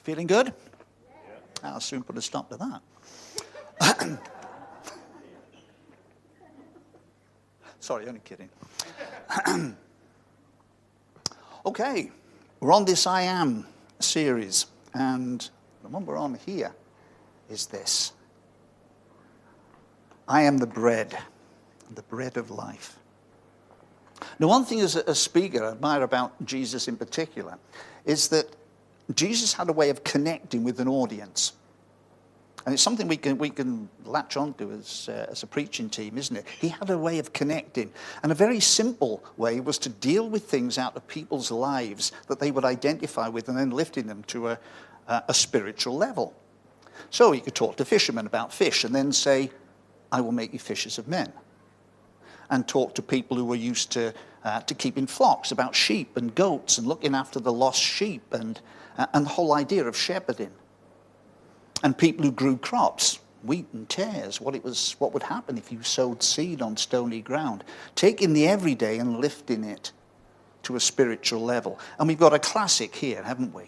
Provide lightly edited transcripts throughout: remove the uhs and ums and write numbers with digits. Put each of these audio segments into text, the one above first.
Feeling good? I'll soon put a stop to that. Sorry, only kidding. Okay, we're on this I Am series, and the one we're on here is this. I am the bread of life. Now, one thing as a speaker I admire about Jesus in particular is that Jesus had a way of connecting with an audience. And it's something we can latch onto as a preaching team, isn't it? He had a way of connecting. And a very simple way was to deal with things out of people's lives that they would identify with and then lifting them to a spiritual level. So he could talk to fishermen about fish and then say, I will make you fishers of men. And talk to people who were used to keeping flocks about sheep and goats and looking after the lost sheep and the whole idea of shepherding. And people who grew crops, wheat and tares, what would happen if you sowed seed on stony ground, taking the everyday and lifting it to a spiritual level. And we've got a classic here, haven't we?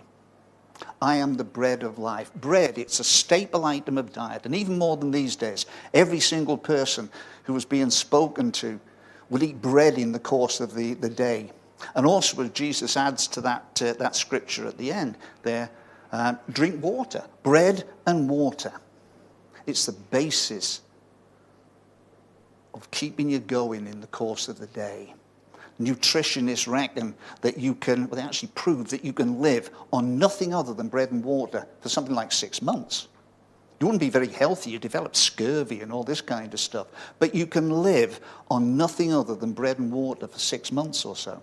I am the bread of life. Bread, it's a staple item of diet. And even more than these days, every single person who was being spoken to would eat bread in the course of the day. And also, as Jesus adds to that scripture at the end there, drink water. Bread and water. It's the basis of keeping you going in the course of the day. Nutritionists reckon that they actually prove that you can live on nothing other than bread and water for something like 6 months. You wouldn't be very healthy, you develop scurvy and all this kind of stuff. But you can live on nothing other than bread and water for 6 months or so.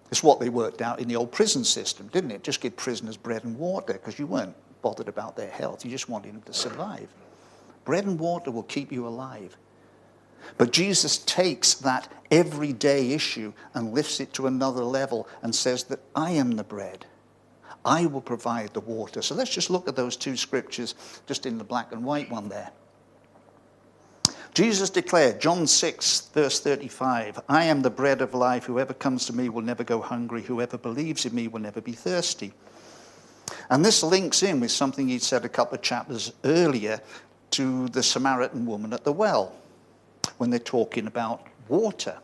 It's what they worked out in the old prison system, didn't it? Just give prisoners bread and water because you weren't bothered about their health. You just wanted them to survive. Bread and water will keep you alive. But Jesus takes that everyday issue and lifts it to another level and says that I am the bread. I will provide the water. So let's just look at those two scriptures just in the black and white one there. Jesus declared, John 6, verse 35, I am the bread of life. Whoever comes to me will never go hungry. Whoever believes in me will never be thirsty. And this links in with something he'd said a couple of chapters earlier to the Samaritan woman at the well, when they're talking about water.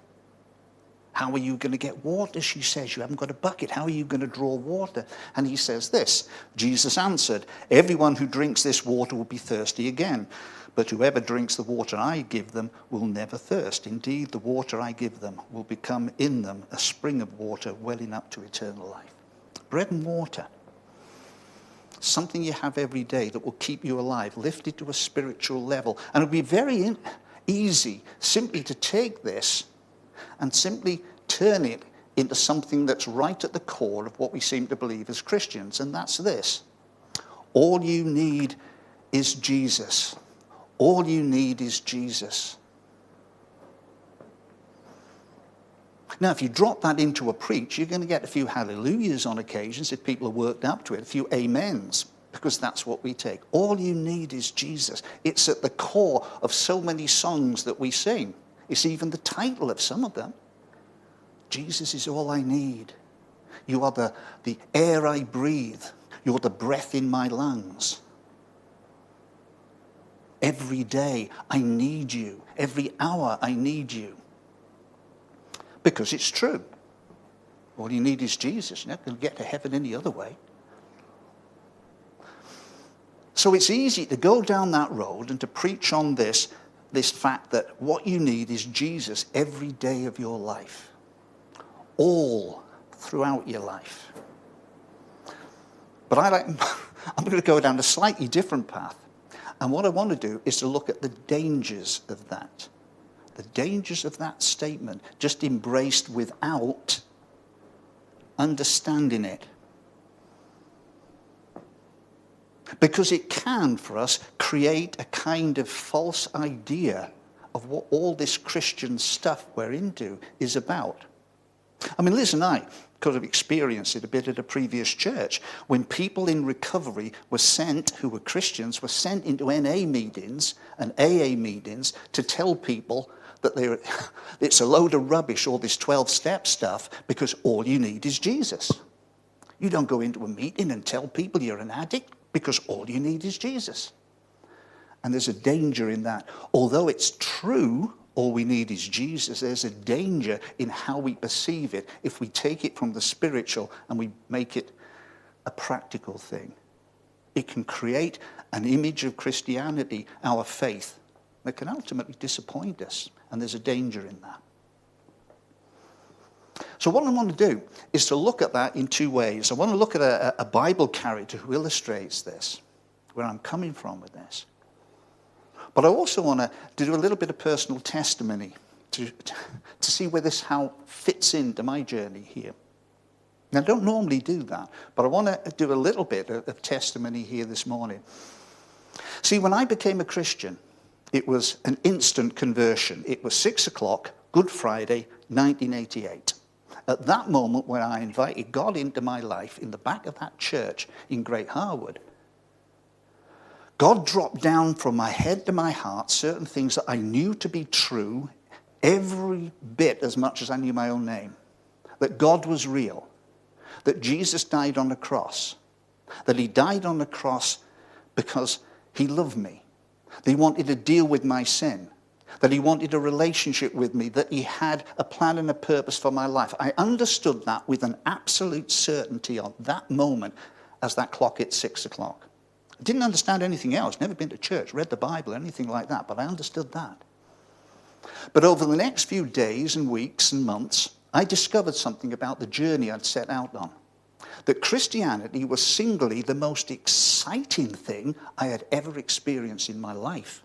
How are you going to get water? She says, you haven't got a bucket. How are you going to draw water? And he says this, Jesus answered, everyone who drinks this water will be thirsty again. But whoever drinks the water I give them will never thirst. Indeed, the water I give them will become in them a spring of water welling up to eternal life. Bread and water. Something you have every day that will keep you alive, lifted to a spiritual level. And it'll be very easy simply to take this and simply turn it into something that's right at the core of what we seem to believe as Christians, and that's this. All you need is Jesus. All you need is Jesus. Now, if you drop that into a preach, you're going to get a few hallelujahs on occasions if people are worked up to it, a few amens, because that's what we take. All you need is Jesus. It's at the core of so many songs that we sing. It's even the title of some of them. Jesus is all I need. You are the air I breathe. You're the breath in my lungs. Every day I need you. Every hour I need you. Because it's true. All you need is Jesus. You're not going to get to heaven any other way. So it's easy to go down that road and to preach on this fact that what you need is Jesus every day of your life. All throughout your life. But I'm going to go down a slightly different path. And what I want to do is to look at the dangers of that. The dangers of that statement, just embraced without understanding it. Because it can, for us, create a kind of false idea of what all this Christian stuff we're into is about. I mean, Liz and I could have experienced it a bit at a previous church when people in recovery were sent, who were Christians, were sent into NA meetings and AA meetings to tell people that it's a load of rubbish, all this 12-step stuff, because all you need is Jesus. You don't go into a meeting and tell people you're an addict, because all you need is Jesus. And there's a danger in that. Although it's true, all we need is Jesus, there's a danger in how we perceive it if we take it from the spiritual and we make it a practical thing. It can create an image of Christianity, our faith, that can ultimately disappoint us. And there's a danger in that. So what I want to do is to look at that in two ways. I want to look at a Bible character who illustrates this, where I'm coming from with this. But I also want to do a little bit of personal testimony to see where this how fits into my journey here. Now, I don't normally do that, but I want to do a little bit of testimony here this morning. See, when I became a Christian, it was an instant conversion. It was 6 o'clock, Good Friday, 1988. At that moment when I invited God into my life in the back of that church in Great Harwood, God dropped down from my head to my heart certain things that I knew to be true, every bit as much as I knew my own name. That God was real. That Jesus died on the cross. That he died on the cross because he loved me. That he wanted to deal with my sin. That he wanted a relationship with me. That he had a plan and a purpose for my life. I understood that with an absolute certainty on that moment as that clock hit 6 o'clock. I didn't understand anything else. Never been to church, read the Bible, anything like that. But I understood that. But over the next few days and weeks and months, I discovered something about the journey I'd set out on. That Christianity was singly the most exciting thing I had ever experienced in my life.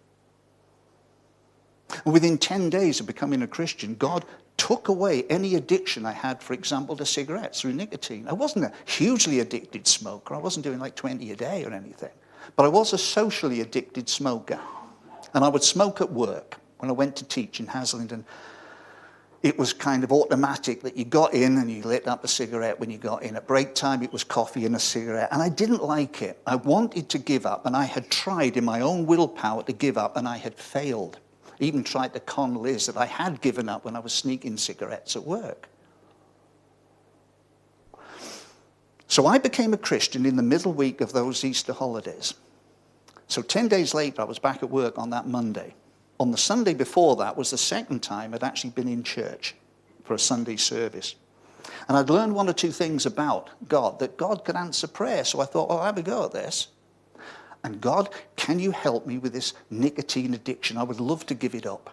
And within 10 days of becoming a Christian, God took away any addiction I had, for example, to cigarettes through nicotine. I wasn't a hugely addicted smoker. I wasn't doing like 20 a day or anything. But I was a socially addicted smoker. And I would smoke at work when I went to teach in Haslingden. It was kind of automatic that you got in and you lit up a cigarette when you got in. At break time, it was coffee and a cigarette. And I didn't like it. I wanted to give up. And I had tried in my own willpower to give up, and I had failed. Even tried to con Liz that I had given up when I was sneaking cigarettes at work. So I became a Christian in the middle week of those Easter holidays. So 10 days later, I was back at work on that Monday. On the Sunday before that was the second time I'd actually been in church for a Sunday service. And I'd learned one or two things about God, that God could answer prayer. So I thought, well, I'll have a go at this. And God, can you help me with this nicotine addiction? I would love to give it up.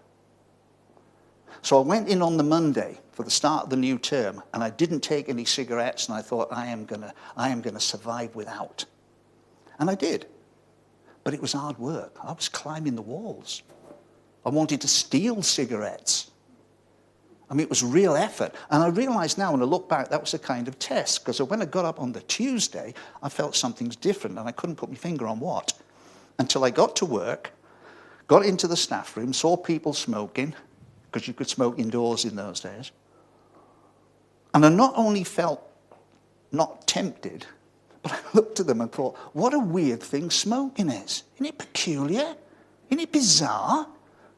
So I went in on the Monday for the start of the new term, and I didn't take any cigarettes, and I thought, I am gonna survive without. And I did. But it was hard work. I was climbing the walls. I wanted to steal cigarettes. I mean, it was real effort. And I realize now when I look back, that was a kind of test. Because when I got up on the Tuesday, I felt something's different. And I couldn't put my finger on what. Until I got to work, got into the staff room, saw people smoking. Because you could smoke indoors in those days. And I not only felt not tempted, but I looked at them and thought, what a weird thing smoking is. Isn't it peculiar? Isn't it bizarre?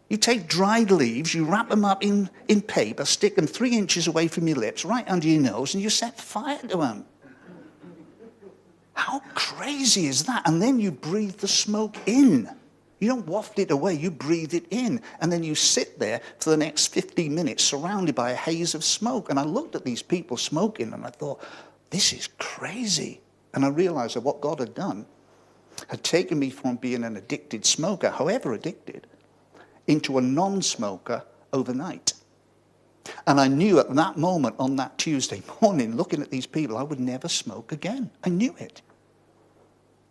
You take dried leaves, you wrap them up in paper, stick them 3 inches away from your lips, right under your nose, and you set fire to them. How crazy is that? And then you breathe the smoke in. You don't waft it away, you breathe it in. And then you sit there for the next 15 minutes surrounded by a haze of smoke. And I looked at these people smoking and I thought, this is crazy. And I realized that what God had done had taken me from being an addicted smoker, however addicted, into a non-smoker overnight. And I knew at that moment on that Tuesday morning, looking at these people, I would never smoke again. I knew it.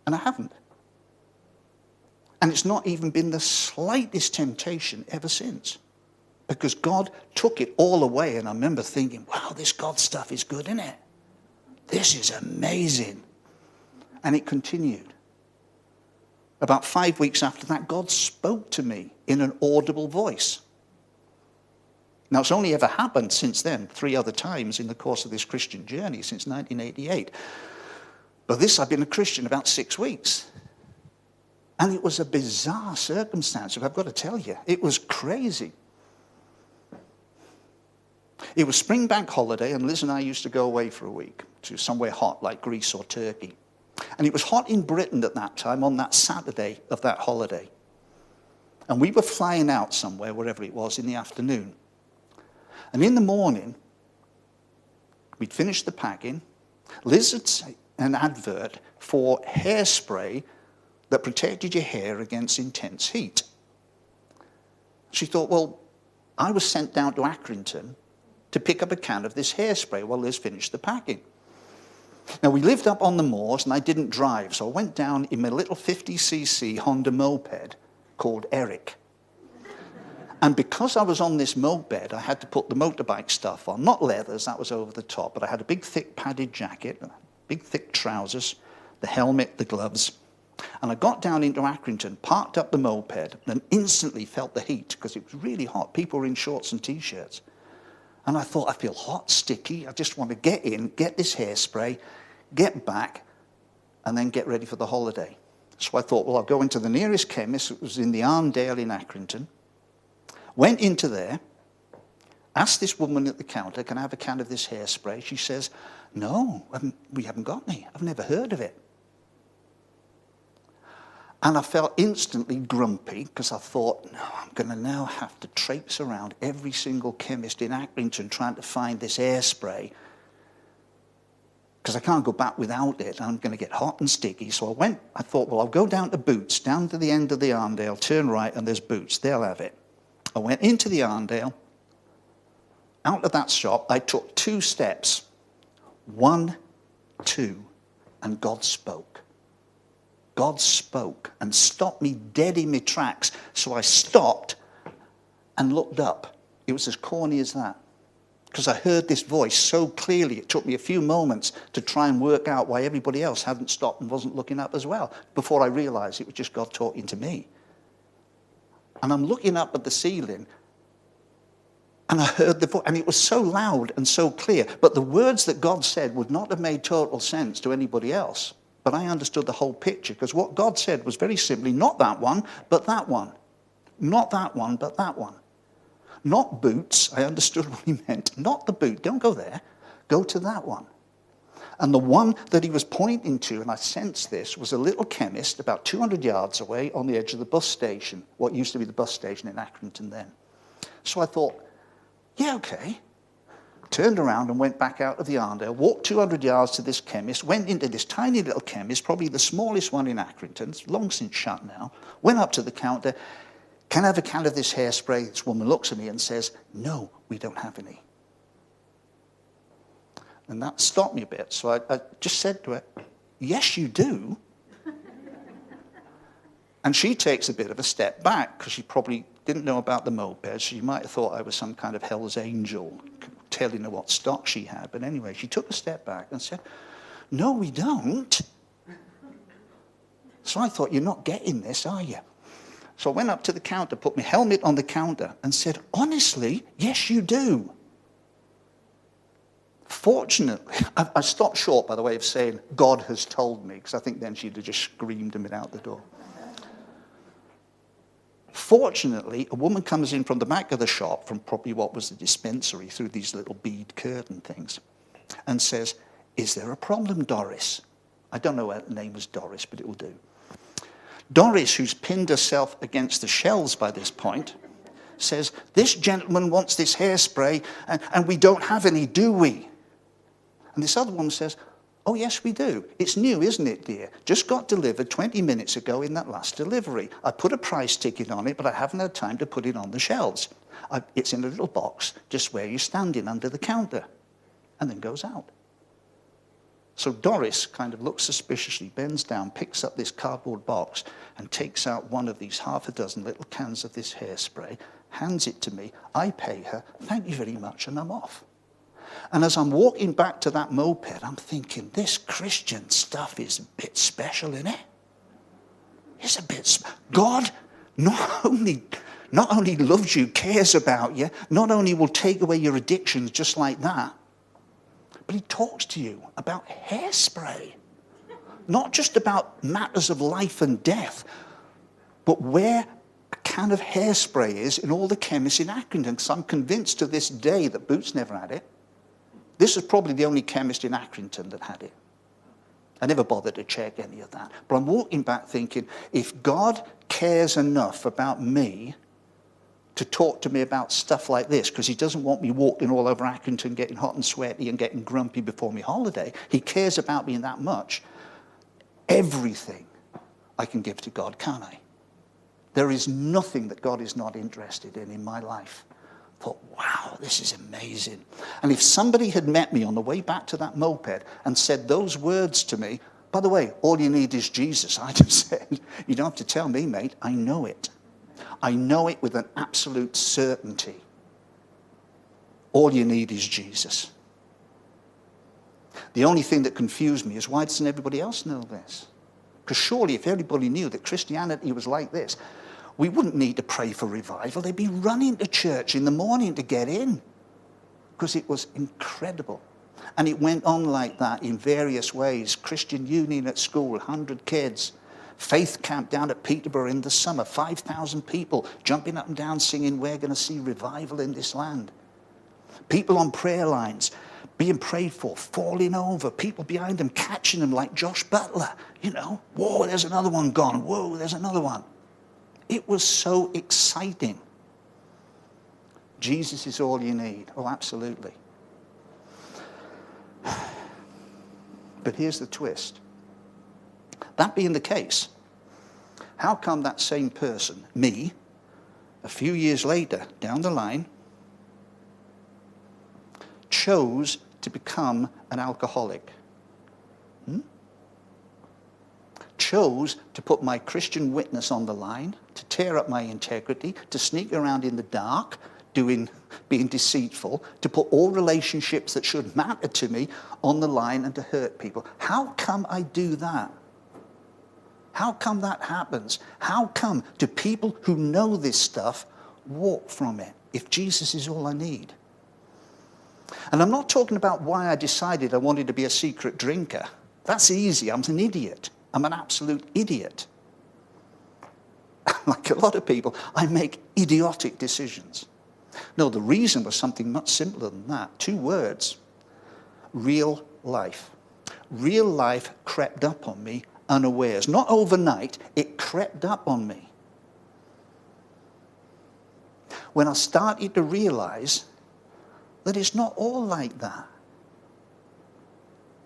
And I haven't. And it's not even been the slightest temptation ever since. Because God took it all away. And I remember thinking, wow, this God stuff is good, isn't it? This is amazing. And it continued. About 5 weeks after that, God spoke to me in an audible voice. Now, it's only ever happened since then, 3 other times in the course of this Christian journey since 1988. But this, I've been a Christian about 6 weeks. And it was a bizarre circumstance, if I've got to tell you. It was crazy. It was spring bank holiday, and Liz and I used to go away for a week to somewhere hot like Greece or Turkey. And it was hot in Britain at that time on that Saturday of that holiday. And we were flying out somewhere, wherever it was, in the afternoon. And in the morning, we'd finished the packing. Liz had seen an advert for hairspray that protected your hair against intense heat. She thought, well, I was sent down to Accrington to pick up a can of this hairspray while Liz finished the packing. Now, we lived up on the moors, and I didn't drive, so I went down in my little 50cc Honda moped called Eric. And because I was on this moped, I had to put the motorbike stuff on. Not leathers, that was over the top, but I had a big, thick, padded jacket, big, thick trousers, the helmet, the gloves. And I got down into Accrington, parked up the moped, and instantly felt the heat because it was really hot. People were in shorts and T-shirts. And I thought, I feel hot, sticky. I just want to get in, get this hairspray, get back, and then get ready for the holiday. So I thought, well, I'll go into the nearest chemist. It was in the Arndale in Accrington. Went into there, asked this woman at the counter, can I have a can of this hairspray? She says, no, we haven't got any. I've never heard of it. And I felt instantly grumpy because I thought, no, I'm going to now have to traipse around every single chemist in Accrington trying to find this hairspray because I can't go back without it. I'm going to get hot and sticky. So I thought, well, I'll go down to Boots, down to the end of the Arndale, turn right, and there's Boots. They'll have it. I went into the Arndale. Out of that shop, I took 2 steps. 1, 2, and God spoke. God spoke and stopped me dead in my tracks. So I stopped and looked up. It was as corny as that. Because I heard this voice so clearly, it took me a few moments to try and work out why everybody else hadn't stopped and wasn't looking up as well, before I realized it was just God talking to me. And I'm looking up at the ceiling, and I heard the voice, and it was so loud and so clear. But the words that God said would not have made total sense to anybody else. But I understood the whole picture, because what God said was very simply, not that one, but that one. Not that one, but that one. Not Boots, I understood what he meant. Not the boot, don't go there. Go to that one. And the one that he was pointing to, and I sensed this, was a little chemist about 200 yards away on the edge of the bus station, what used to be the bus station in Accrington then. So I thought, yeah, okay. Turned around and went back out of the Arndale, walked 200 yards to this chemist, went into this tiny little chemist, probably the smallest one in Accrington, it's long since shut now, went up to the counter, can I have a can of this hairspray? This woman looks at me and says, no, we don't have any. And that stopped me a bit, so I just said to her, yes, you do. And she takes a bit of a step back, because she probably didn't know about the moped. She might have thought I was some kind of hell's angel telling her what stock she had. But anyway, she took a step back and said, no, we don't. So I thought, you're not getting this, are you? So I went up to the counter, put my helmet on the counter, and said, honestly, yes, you do. Fortunately, I stopped short, by the way, of saying, God has told me, because I think then she'd have just screamed and been out the door. Fortunately, a woman comes in from the back of the shop, from probably what was the dispensary, through these little bead curtain things, and says, is there a problem, Doris? I don't know why the name was Doris, but it will do. Doris, who's pinned herself against the shelves by this point, says, this gentleman wants this hairspray, and we don't have any, do we? And this other woman says, oh, yes, we do. It's new, isn't it, dear? Just got delivered 20 minutes ago in that last delivery. I put a price ticket on it, but I haven't had time to put it on the shelves. It's in a little box just where you're standing under the counter, and then goes out. So Doris kind of looks suspiciously, bends down, picks up this cardboard box, and takes out one of these half a dozen little cans of this hairspray, hands it to me. I pay her, thank you very much, and I'm off. And as I'm walking back to that moped, I'm thinking, this Christian stuff is a bit special, isn't it? It's a bit... God not only loves you, cares about you, not only will take away your addictions just like that, but he talks to you about hairspray. Not just about matters of life and death, but where a can of hairspray is in all the chemists in Accrington, because I'm convinced to this day that Boots never had it. This was probably the only chemist in Accrington that had it. I never bothered to check any of that. But I'm walking back thinking, if God cares enough about me to talk to me about stuff like this, because he doesn't want me walking all over Accrington getting hot and sweaty and getting grumpy before my holiday, he cares about me that much, everything I can give to God, can't I? There is nothing that God is not interested in my life. I thought, wow, this is amazing. And if somebody had met me on the way back to that moped and said those words to me, by the way, all you need is Jesus, I'd have said, you don't have to tell me, mate, I know it. I know it with an absolute certainty. All you need is Jesus. The only thing that confused me is, why doesn't everybody else know this? Because surely if everybody knew that Christianity was like this, we wouldn't need to pray for revival. They'd be running to church in the morning to get in, because it was incredible. And it went on like that in various ways. Christian Union at school, 100 kids. Faith camp down at Peterborough in the summer, 5,000 people jumping up and down singing, we're going to see revival in this land. People on prayer lines being prayed for, falling over, people behind them catching them like Josh Butler. You know, whoa, there's another one gone. Whoa, there's another one. It was so exciting. Jesus is all you need. Oh, absolutely. But here's the twist. That being the case, how come that same person, me, a few years later, down the line, chose to become an alcoholic? Chose to put my Christian witness on the line, to tear up my integrity, to sneak around in the dark, being deceitful, to put all relationships that should matter to me on the line and to hurt people. How come I do that? How come that happens? How come do people who know this stuff walk from it if Jesus is all I need? And I'm not talking about why I decided I wanted to be a secret drinker. That's easy. I'm an idiot. I'm an absolute idiot. Like a lot of people, I make idiotic decisions. No, the reason was something much simpler than that. 2 words. Real life. Real life crept up on me unawares. Not overnight, it crept up on me. When I started to realize that it's not all like that.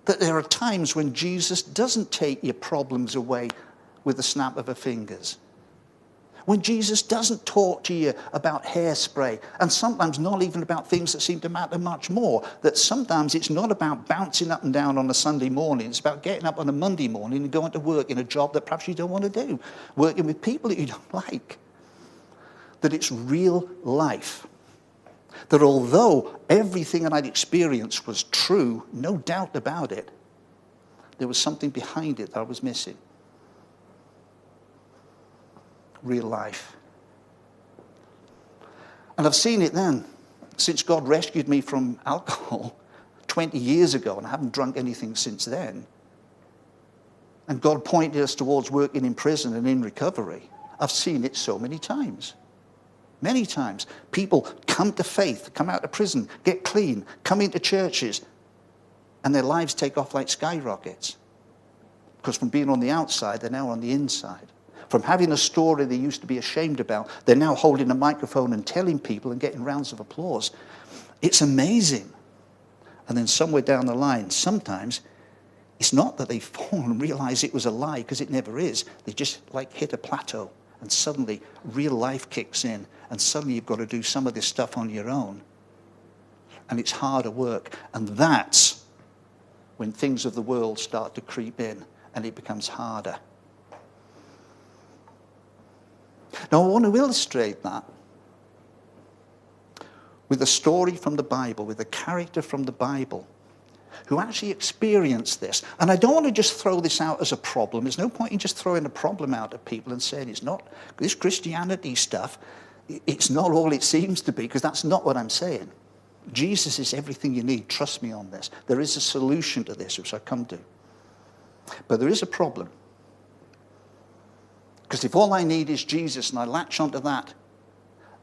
That there are times when Jesus doesn't take your problems away with the snap of her fingers. When Jesus doesn't talk to you about hairspray, and sometimes not even about things that seem to matter much more, that sometimes it's not about bouncing up and down on a Sunday morning, it's about getting up on a Monday morning and going to work in a job that perhaps you don't want to do, working with people that you don't like. That it's real life. That although everything that I'd experienced was true, no doubt about it, there was something behind it that I was missing. Real life. And I've seen it then, since God rescued me from alcohol 20 years ago, and I haven't drunk anything since then. And God pointed us towards working in prison and in recovery. I've seen it so many times. Many times. People come to faith, come out of prison, get clean, come into churches, and their lives take off like skyrockets. Because from being on the outside, they're now on the inside. From having a story they used to be ashamed about, they're now holding a microphone and telling people and getting rounds of applause. It's amazing. And then somewhere down the line, sometimes, it's not that they fall and realize it was a lie, because it never is. They just like hit a plateau, and suddenly real life kicks in, and suddenly you've got to do some of this stuff on your own. And it's harder work. And that's when things of the world start to creep in, and it becomes harder. Now, I want to illustrate that with a story from the Bible, with a character from the Bible who actually experienced this. And I don't want to just throw this out as a problem. There's no point in just throwing a problem out at people and saying it's not, this Christianity stuff, it's not all it seems to be, because that's not what I'm saying. Jesus is everything you need. Trust me on this. There is a solution to this, which I come to. But there is a problem. Because if all I need is Jesus and I latch onto that,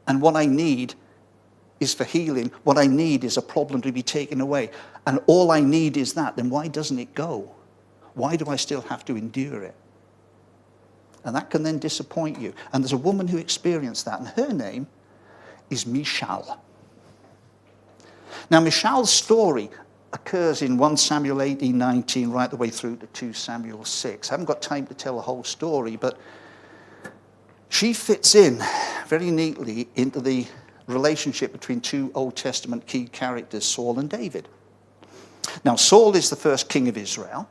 and what I need is for healing, what I need is a problem to be taken away, and all I need is that, then why doesn't it go? Why do I still have to endure it? And that can then disappoint you. And there's a woman who experienced that, and her name is Michal. Now, Michal's story occurs in 1 Samuel 18:19 right the way through to 2 Samuel 6. I haven't got time to tell the whole story, but she fits in very neatly into the relationship between two Old Testament key characters, Saul and David. Now, Saul is the first king of Israel,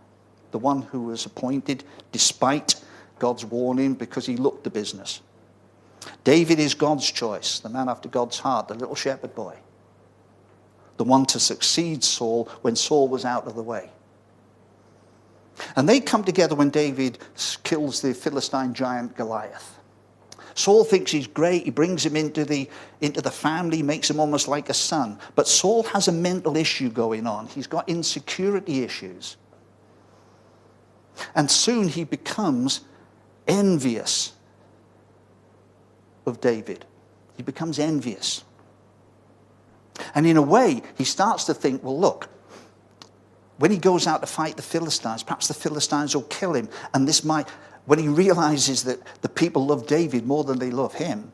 the one who was appointed despite God's warning because he looked the business. David is God's choice, the man after God's heart, the little shepherd boy, the one to succeed Saul when Saul was out of the way. And they come together when David kills the Philistine giant Goliath. Saul thinks he's great. He brings him into the family, makes him almost like a son. But Saul has a mental issue going on. He's got insecurity issues. And soon he becomes envious of David. He becomes envious. And in a way, he starts to think, well, look, when he goes out to fight the Philistines, perhaps the Philistines will kill him. And this might... When he realizes that the people love David more than they love him,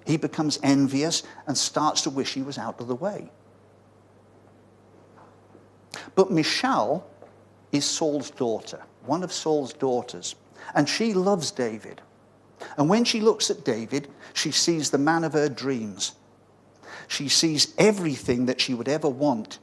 he becomes envious and starts to wish he was out of the way. But Michal is Saul's daughter, one of Saul's daughters, and she loves David. And when she looks at David, she sees the man of her dreams. She sees everything that she would ever want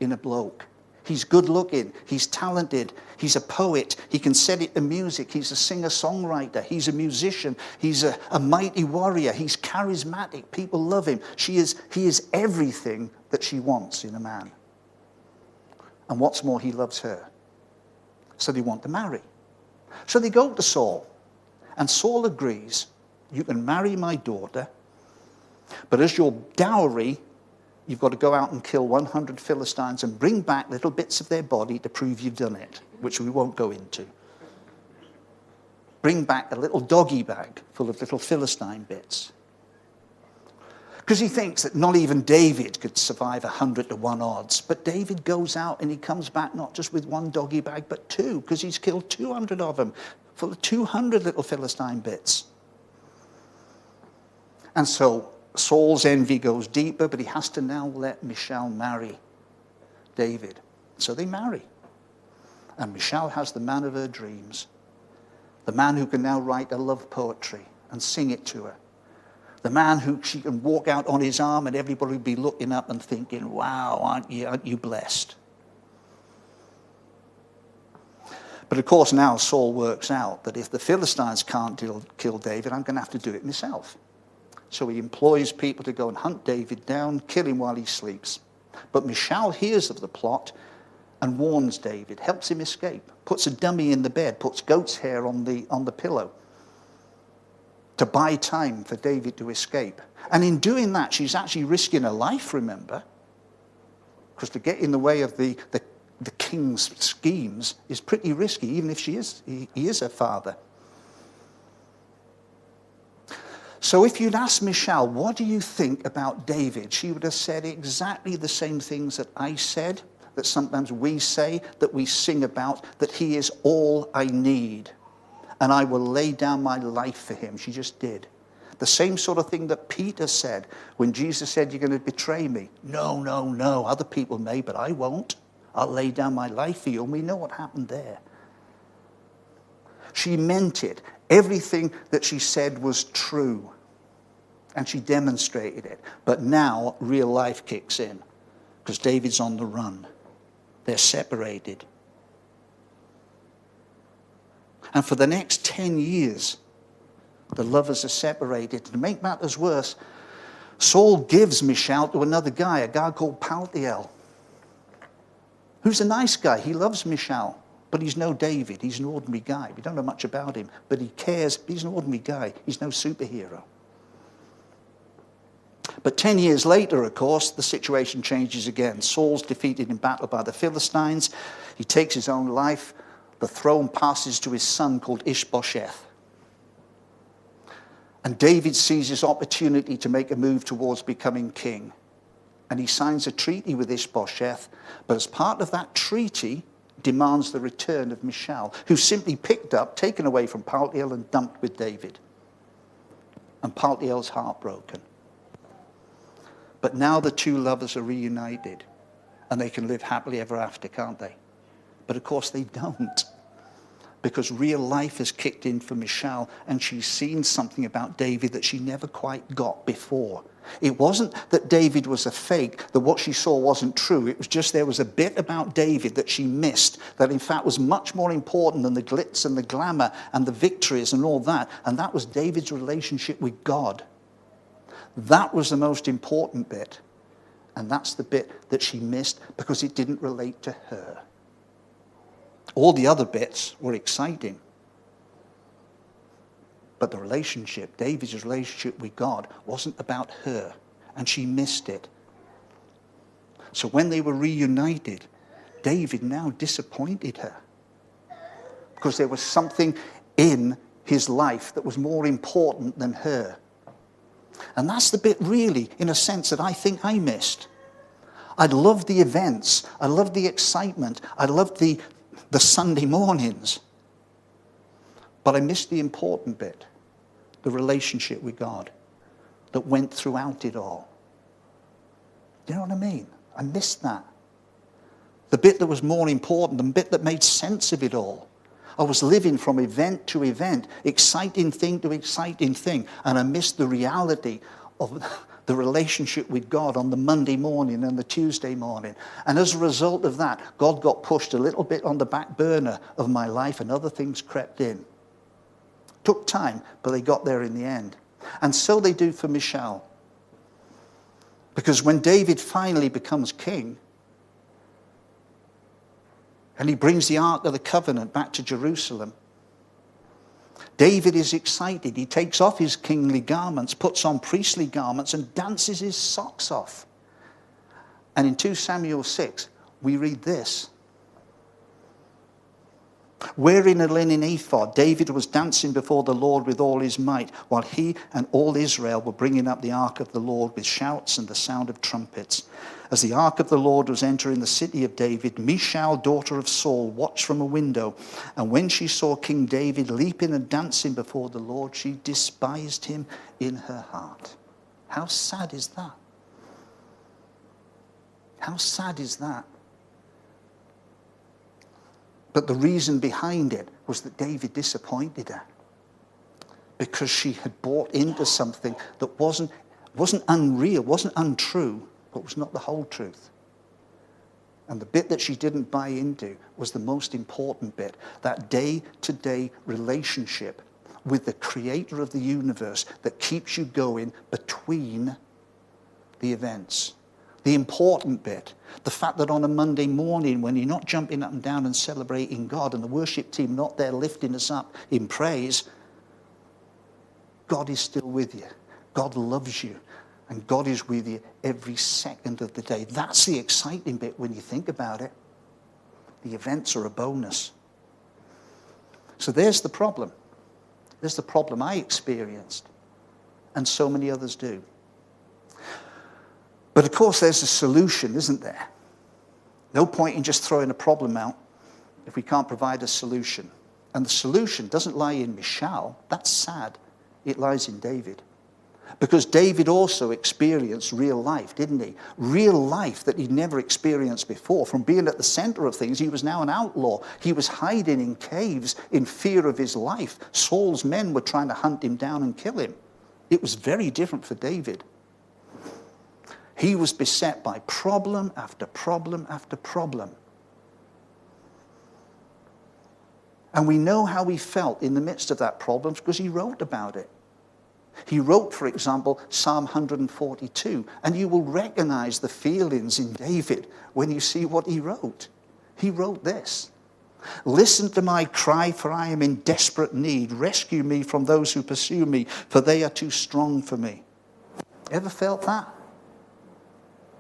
in a bloke. He's good looking, he's talented, he's a poet, he can set it to music, he's a singer-songwriter, he's a musician, he's a mighty warrior, he's charismatic, people love him. He is everything that she wants in a man. And what's more, he loves her. So they want to marry. So they go to Saul, and Saul agrees, you can marry my daughter, but as your dowry, you've got to go out and kill 100 Philistines and bring back little bits of their body to prove you've done it, which we won't go into. Bring back a little doggy bag full of little Philistine bits. Because he thinks that not even David could survive 100-to-1 odds. But David goes out and he comes back not just with one doggy bag, but two, because he's killed 200 of them, full of 200 little Philistine bits. And so Saul's envy goes deeper, but he has to now let Michal marry David. So they marry. And Michal has the man of her dreams. The man who can now write a love poetry and sing it to her. The man who she can walk out on his arm and everybody will be looking up and thinking, wow, aren't you blessed? But of course now Saul works out that if the Philistines can't kill David, I'm going to have to do it myself. So he employs people to go and hunt David down, kill him while he sleeps. But Michal hears of the plot and warns David, helps him escape, puts a dummy in the bed, puts goat's hair on the pillow to buy time for David to escape. And in doing that, she's actually risking her life, remember? Because to get in the way of the king's schemes is pretty risky, even if he is her father. So if you'd asked Michal, what do you think about David? She would have said exactly the same things that I said, that sometimes we say, that we sing about, that he is all I need. And I will lay down my life for him. She just did. The same sort of thing that Peter said when Jesus said, you're going to betray me. No, no, no. Other people may, but I won't. I'll lay down my life for you. And we know what happened there. She meant it. Everything that she said was true. And she demonstrated it. But now real life kicks in. Because David's on the run. They're separated. And for the next 10 years, the lovers are separated. To make matters worse, Saul gives Michal to another guy, a guy called Paltiel, who's a nice guy. He loves Michal. But he's no David. He's an ordinary guy. We don't know much about him. But he cares. He's an ordinary guy. He's no superhero. But 10 years later, of course, the situation changes again. Saul's defeated in battle by the Philistines. He takes his own life. The throne passes to his son called Ishbosheth. And David sees his opportunity to make a move towards becoming king. And he signs a treaty with Ishbosheth, but as part of that treaty, demands the return of Michal, who's simply picked up, taken away from Paltiel and dumped with David. And Paltiel's heartbroken. But now the two lovers are reunited, and they can live happily ever after, can't they? But of course they don't. Because real life has kicked in for Michal, and she's seen something about David that she never quite got before. It wasn't that David was a fake, that what she saw wasn't true. It was just there was a bit about David that she missed, that in fact was much more important than the glitz and the glamour and the victories and all that. And that was David's relationship with God. That was the most important bit. And that's the bit that she missed because it didn't relate to her. All the other bits were exciting. But the relationship, David's relationship with God, wasn't about her. And she missed it. So when they were reunited, David now disappointed her. Because there was something in his life that was more important than her. And that's the bit really, in a sense, that I think I missed. I loved the events. I loved the excitement. I loved the Sunday mornings. But I missed the important bit, the relationship with God that went throughout it all. Do you know what I mean? I missed that. The bit that was more important, the bit that made sense of it all. I was living from event to event, exciting thing to exciting thing, and I missed the reality of the relationship with God on the Monday morning and the Tuesday morning. And as a result of that, God got pushed a little bit on the back burner of my life, and other things crept in. Took time, but they got there in the end. And so they do for Michal. Because when David finally becomes king, and he brings the Ark of the Covenant back to Jerusalem, David is excited. He takes off his kingly garments, puts on priestly garments, and dances his socks off. And in 2 Samuel 6, we read this. Wearing a linen ephod, David was dancing before the Lord with all his might, while he and all Israel were bringing up the ark of the Lord with shouts and the sound of trumpets. As the ark of the Lord was entering the city of David, Michal, daughter of Saul, watched from a window. And when she saw King David leaping and dancing before the Lord, she despised him in her heart. How sad is that? How sad is that? But the reason behind it was that David disappointed her. Because she had bought into something that wasn't unreal, wasn't untrue, but was not the whole truth. And the bit that she didn't buy into was the most important bit. That day-to-day relationship with the creator of the universe that keeps you going between the events. The important bit, the fact that on a Monday morning when you're not jumping up and down and celebrating God and the worship team not there lifting us up in praise, God is still with you. God loves you. And God is with you every second of the day. That's the exciting bit when you think about it. The events are a bonus. So there's the problem. There's the problem I experienced. And so many others do. But of course there's a solution, isn't there? No point in just throwing a problem out if we can't provide a solution. And the solution doesn't lie in Michal. That's sad. It lies in David. Because David also experienced real life, didn't he? Real life that he'd never experienced before. From being at the center of things, he was now an outlaw. He was hiding in caves in fear of his life. Saul's men were trying to hunt him down and kill him. It was very different for David. He was beset by problem after problem after problem. And we know how he felt in the midst of that problem because he wrote about it. He wrote, for example, Psalm 142, and you will recognize the feelings in David when you see what he wrote. He wrote this: "Listen to my cry, for I am in desperate need. Rescue me from those who pursue me, for they are too strong for me." Ever felt that?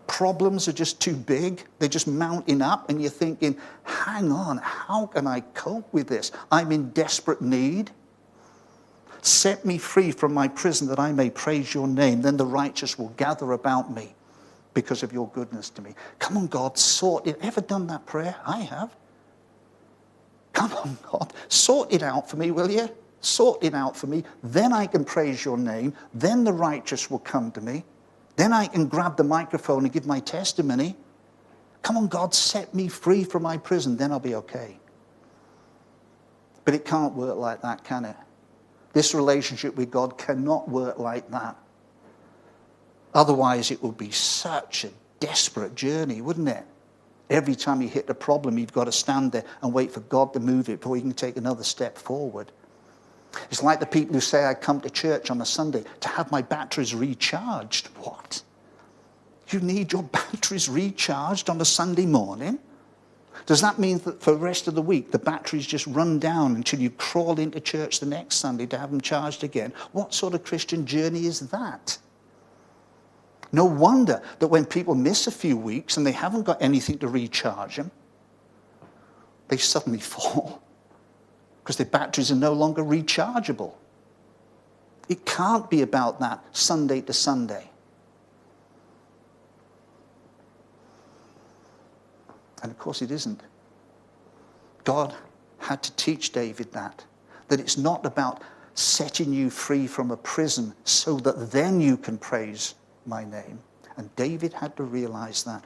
Problems are just too big. They're just mounting up, and you're thinking, hang on, how can I cope with this? I'm in desperate need. set me free from my prison that I may praise your name. Then the righteous will gather about me because of your goodness to me. Come on, God, sort it. Ever done that prayer? I have. Come on, God, sort it out for me, will you? Sort it out for me. Then I can praise your name. Then the righteous will come to me. Then I can grab the microphone and give my testimony. Come on, God, set me free from my prison. Then I'll be okay. But it can't work like that, can it? This relationship with God cannot work like that. Otherwise, it would be such a desperate journey, wouldn't it? Every time you hit a problem, you've got to stand there and wait for God to move it before you can take another step forward. It's like the people who say, I come to church on a Sunday to have my batteries recharged. What? You need your batteries recharged on a Sunday morning? Does that mean that for the rest of the week, the batteries just run down until you crawl into church the next Sunday to have them charged again? What sort of Christian journey is that? No wonder that when people miss a few weeks and they haven't got anything to recharge them, they suddenly fall because their batteries are no longer rechargeable. It can't be about that Sunday to Sunday. And of course it isn't. God had to teach David that it's not about setting you free from a prison so that then you can praise my name. And David had to realize that.